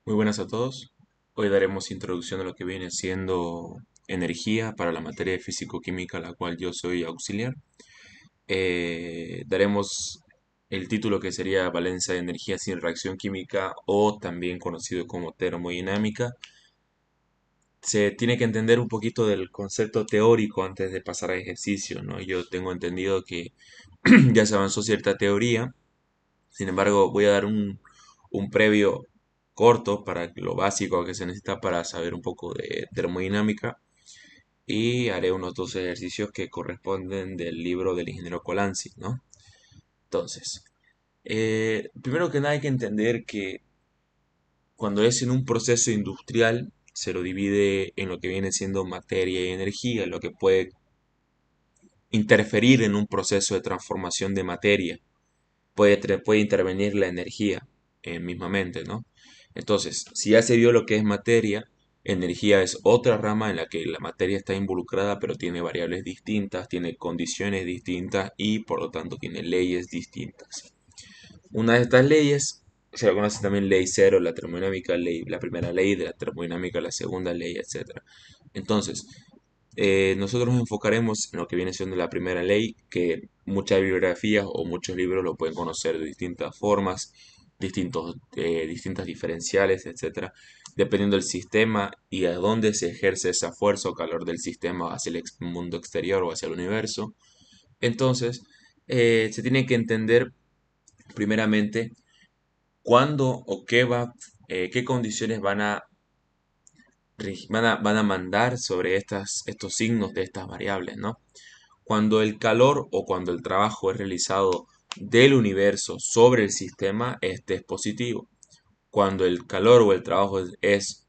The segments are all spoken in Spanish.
Muy buenas a todos. Hoy daremos introducción a lo que viene siendo energía para la materia de físico-química, la cual yo soy auxiliar. Daremos el título que sería Valencia de energía sin reacción química o también conocido como termodinámica. Se tiene que entender un poquito del concepto teórico antes de pasar a ejercicio, ¿no? Yo tengo entendido que ya se avanzó cierta teoría. Sin embargo, voy a dar un previo corto para lo básico que se necesita para saber un poco de termodinámica y haré unos dos ejercicios que corresponden del libro del ingeniero Colanzi, ¿no? Entonces, primero que nada hay que entender que cuando es en un proceso industrial se lo divide en lo que viene siendo materia y energía, lo que puede interferir en un proceso de transformación de materia puede intervenir la energía mismamente, ¿no? Entonces, si ya se vio lo que es materia, energía es otra rama en la que la materia está involucrada, pero tiene variables distintas, tiene condiciones distintas y por lo tanto tiene leyes distintas. Una de estas leyes se la conoce también ley cero, la termodinámica, la primera ley de la termodinámica, la segunda ley, etcétera. Entonces, nosotros nos enfocaremos en lo que viene siendo la primera ley, que muchas bibliografías o muchos libros lo pueden conocer de distintas formas, distintas diferenciales, etcétera, dependiendo del sistema y a dónde se ejerce esa fuerza o calor del sistema hacia el mundo exterior o hacia el universo. Entonces, se tiene que entender primeramente cuándo o qué condiciones van a mandar sobre estos signos de estas variables, ¿no? Cuando el calor o cuando el trabajo es realizado del universo sobre el sistema, este es positivo. Cuando el calor o el trabajo es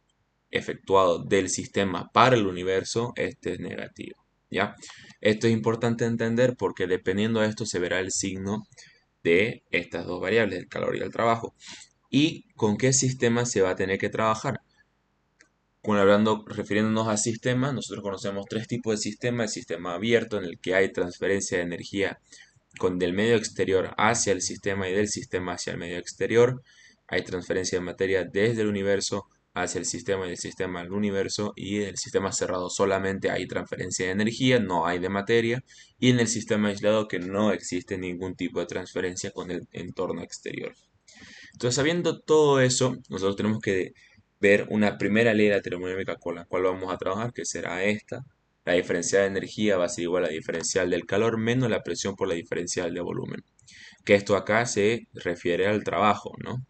efectuado del sistema para el universo, este es negativo, ¿ya? Esto es importante entender porque dependiendo de esto se verá el signo de estas dos variables, el calor y el trabajo. ¿Y con qué sistema se va a tener que trabajar? Refiriéndonos a sistemas, nosotros conocemos tres tipos de sistemas. El sistema abierto, en el que hay transferencia de energía del medio exterior hacia el sistema y del sistema hacia el medio exterior. Hay transferencia de materia desde el universo hacia el sistema y del sistema al universo. Y en el sistema cerrado solamente hay transferencia de energía, no hay de materia. Y en el sistema aislado que no existe ningún tipo de transferencia con el entorno exterior. Entonces, sabiendo todo eso, nosotros tenemos que ver una primera ley de la termodinámica con la cual vamos a trabajar, que será esta. La diferencial de energía va a ser igual a la diferencial del calor menos la presión por la diferencial de volumen. Que esto acá se refiere al trabajo, ¿no?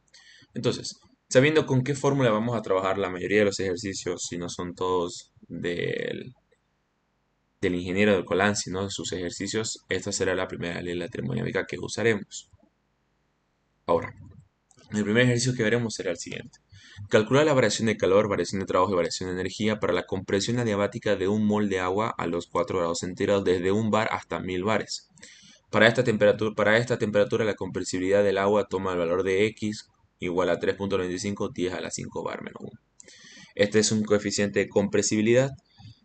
Entonces, sabiendo con qué fórmula vamos a trabajar la mayoría de los ejercicios, si no son todos del ingeniero de Colanzi, ¿no? Sus ejercicios, esta será la primera ley de la termodinámica que usaremos. Ahora, el primer ejercicio que veremos será el siguiente. Calcular la variación de calor, variación de trabajo y variación de energía para la compresión adiabática de un mol de agua a los 4 grados centígrados desde un bar hasta 1000 bares. Para esta temperatura la compresibilidad del agua toma el valor de X igual a 3.95 10 a la 5 bar menos 1. Este es un coeficiente de compresibilidad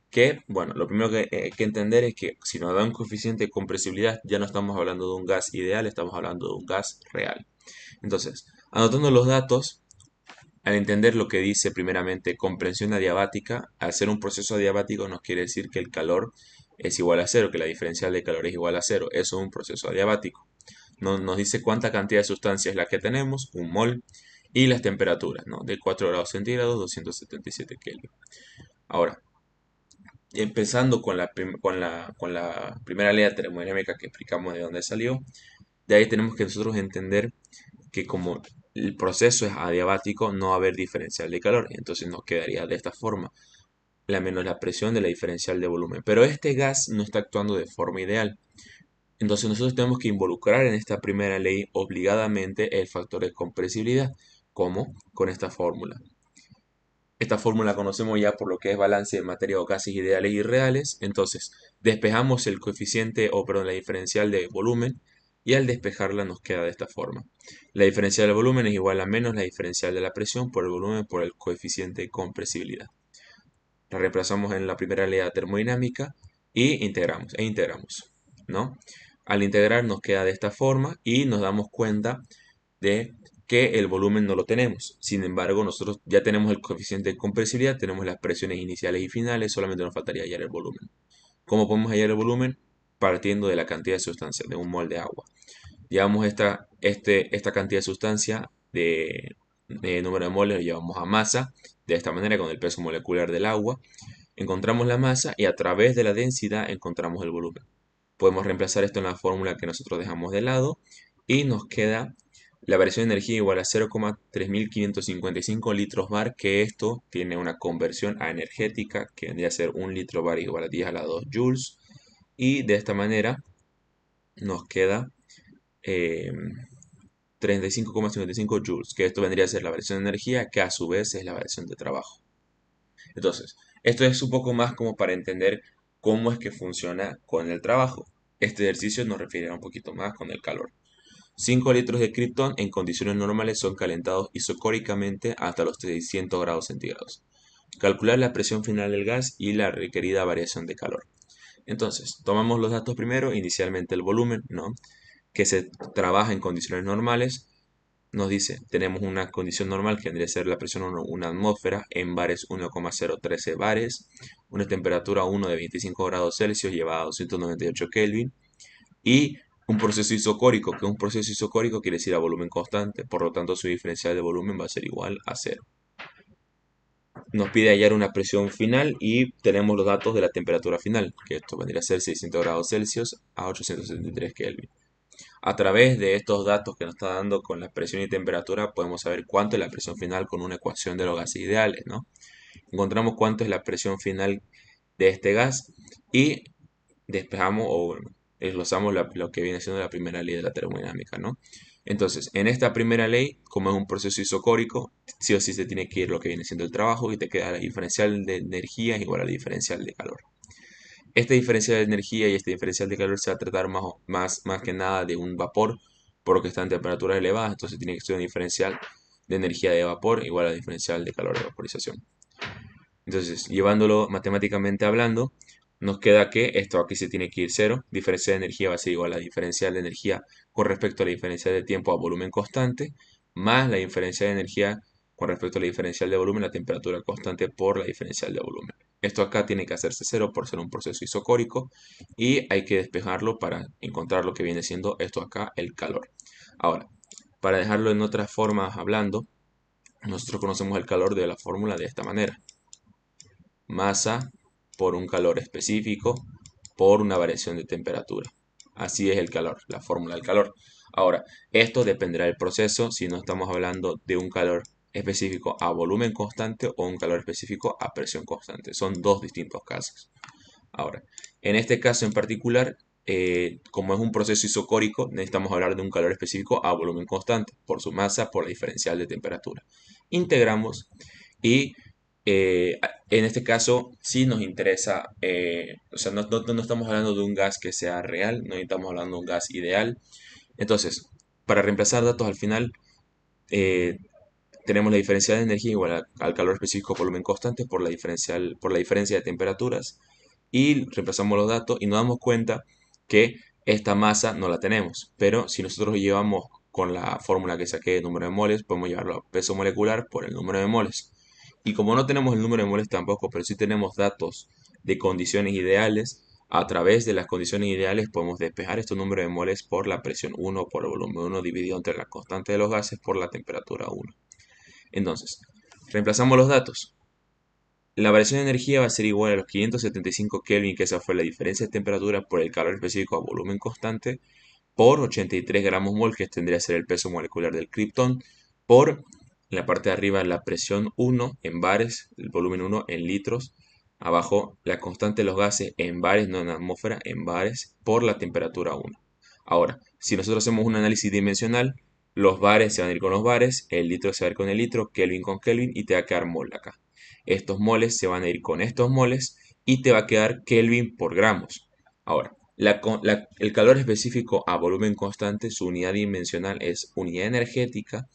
que, bueno, lo primero que hay que entender es que si nos da un coeficiente de compresibilidad ya no estamos hablando de un gas ideal, estamos hablando de un gas real. Entonces, anotando los datos, al entender lo que dice primeramente comprensión adiabática, al ser un proceso adiabático nos quiere decir que el calor es igual a cero, que la diferencial de calor es igual a cero. Eso es un proceso adiabático. Nos dice cuánta cantidad de sustancia es la que tenemos, un mol, y las temperaturas, ¿no? De 4 grados centígrados, 277 Kelvin. Ahora, empezando con la primera ley de termodinámica que explicamos de dónde salió, de ahí tenemos que nosotros entender que como el proceso es adiabático, no va a haber diferencial de calor. Entonces nos quedaría de esta forma, la menos la presión de la diferencial de volumen. Pero este gas no está actuando de forma ideal. Entonces nosotros tenemos que involucrar en esta primera ley obligadamente el factor de compresibilidad. ¿Cómo? Con esta fórmula. Esta fórmula conocemos ya por lo que es balance de materia o gases ideales y reales. Entonces, despejamos el coeficiente, o perdón, la diferencial de volumen, y al despejarla nos queda de esta forma. La diferencial del volumen es igual a menos la diferencial de la presión por el volumen por el coeficiente de compresibilidad. La reemplazamos en la primera ley de termodinámica y integramos, ¿no? Al integrar nos queda de esta forma y nos damos cuenta de que el volumen no lo tenemos. Sin embargo, nosotros ya tenemos el coeficiente de compresibilidad, tenemos las presiones iniciales y finales, solamente nos faltaría hallar el volumen. ¿Cómo podemos hallar el volumen? Partiendo de la cantidad de sustancia, de un mol de agua. Llevamos esta cantidad de sustancia de número de moles, lo llevamos a masa, de esta manera con el peso molecular del agua. Encontramos la masa y a través de la densidad encontramos el volumen. Podemos reemplazar esto en la fórmula que nosotros dejamos de lado y nos queda la variación de energía igual a 0,3555 litros bar, que esto tiene una conversión a energética que vendría a ser 1 litro bar igual a 10 a la 2 joules. Y de esta manera nos queda 35,55 joules, que esto vendría a ser la variación de energía, que a su vez es la variación de trabajo. Entonces, esto es un poco más como para entender cómo es que funciona con el trabajo. Este ejercicio nos referirá un poquito más con el calor. 5 litros de Krypton en condiciones normales son calentados isocóricamente hasta los 600 grados centígrados. Calcular la presión final del gas y la requerida variación de calor. Entonces, tomamos los datos primero, inicialmente el volumen, ¿no? Que se trabaja en condiciones normales. Nos dice, tenemos una condición normal que vendría a ser la presión 1, una atmósfera, en bares 1,013 bares, una temperatura 1 de 25 grados Celsius llevada a 298 Kelvin, y un proceso isocórico, que un proceso isocórico quiere decir a volumen constante, por lo tanto su diferencial de volumen va a ser igual a 0. Nos pide hallar una presión final y tenemos los datos de la temperatura final, que esto vendría a ser 600 grados Celsius a 873 Kelvin. A través de estos datos que nos está dando con la presión y temperatura, podemos saber cuánto es la presión final con una ecuación de los gases ideales, ¿no? Encontramos cuánto es la presión final de este gas y despejamos o desglosamos lo que viene siendo la primera ley de la termodinámica, ¿no? Entonces, en esta primera ley, como es un proceso isocórico, sí o sí se tiene que ir lo que viene siendo el trabajo y te queda la diferencial de energía igual a la diferencial de calor. Este diferencial de energía y este diferencial de calor se va a tratar más que nada de un vapor, por lo que está en temperaturas elevadas, entonces tiene que ser un diferencial de energía de vapor igual a diferencial de calor de vaporización. Entonces, llevándolo matemáticamente hablando, nos queda que esto aquí se tiene que ir cero. Diferencia de energía va a ser igual a diferencial de energía con respecto a la diferencia de tiempo a volumen constante, más la diferencia de energía con respecto a la diferencial de volumen, la temperatura constante por la diferencial de volumen. Esto acá tiene que hacerse cero por ser un proceso isocórico y hay que despejarlo para encontrar lo que viene siendo esto acá, el calor. Ahora, para dejarlo en otras formas hablando, nosotros conocemos el calor de la fórmula de esta manera: masa por un calor específico por una variación de temperatura. Así es el calor, la fórmula del calor. Ahora, esto dependerá del proceso si no estamos hablando de un calor específico a volumen constante o un calor específico a presión constante. Son dos distintos casos. Ahora, en este caso en particular, como es un proceso isocórico, necesitamos hablar de un calor específico a volumen constante por su masa, por la diferencial de temperatura. Integramos y en este caso sí nos interesa, o sea, no estamos hablando de un gas que sea real, no estamos hablando de un gas ideal. Entonces, para reemplazar datos al final, eh, tenemos la diferencia de energía igual al calor específico por volumen constante por la diferencia de temperaturas y reemplazamos los datos y nos damos cuenta que esta masa no la tenemos, pero si nosotros llevamos con la fórmula que saqué de número de moles, podemos llevarlo a peso molecular por el número de moles. Y como no tenemos el número de moles tampoco, pero sí tenemos datos de condiciones ideales, a través de las condiciones ideales podemos despejar estos números de moles por la presión 1 por el volumen 1 dividido entre la constante de los gases por la temperatura 1. Entonces, reemplazamos los datos. La variación de energía va a ser igual a los 575 Kelvin, que esa fue la diferencia de temperatura por el calor específico a volumen constante, por 83 gramos mol, que tendría que ser el peso molecular del Krypton, por en la parte de arriba la presión 1 en bares, el volumen 1 en litros, abajo la constante de los gases en bares, no en atmósfera, en bares, por la temperatura 1. Ahora, si nosotros hacemos un análisis dimensional, los bares se van a ir con los bares, el litro se va a ir con el litro, Kelvin con Kelvin y te va a quedar mol acá. Estos moles se van a ir con estos moles y te va a quedar Kelvin por gramos. Ahora, el calor específico a volumen constante, su unidad dimensional es unidad energética.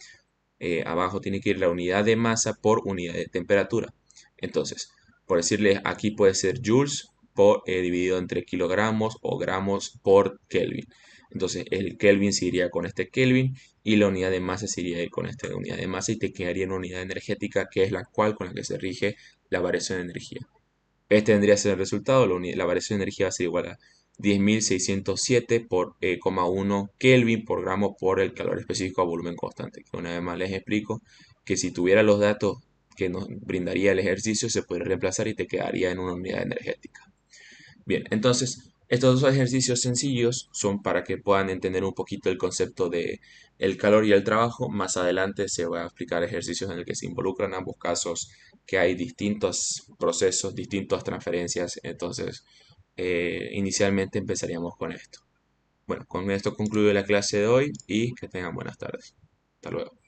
Abajo tiene que ir la unidad de masa por unidad de temperatura. Entonces, por decirles, aquí puede ser joules dividido entre kilogramos o gramos por Kelvin. Entonces el Kelvin se iría con este Kelvin y la unidad de masa se iría con esta unidad de masa y te quedaría una unidad energética que es la cual con la que se rige la variación de energía. Este vendría a ser el resultado, la variación de energía va a ser igual a 10.607 por 1 Kelvin por gramo por el calor específico a volumen constante. Que una vez más les explico que si tuviera los datos que nos brindaría el ejercicio, se puede reemplazar y te quedaría en una unidad energética. Bien, entonces estos dos ejercicios sencillos son para que puedan entender un poquito el concepto de el calor y el trabajo. Más adelante se va a explicar ejercicios en el que se involucran ambos casos, que hay distintos procesos, distintas transferencias. Entonces, inicialmente empezaríamos con esto. Bueno, con esto concluyo la clase de hoy y que tengan buenas tardes. Hasta luego.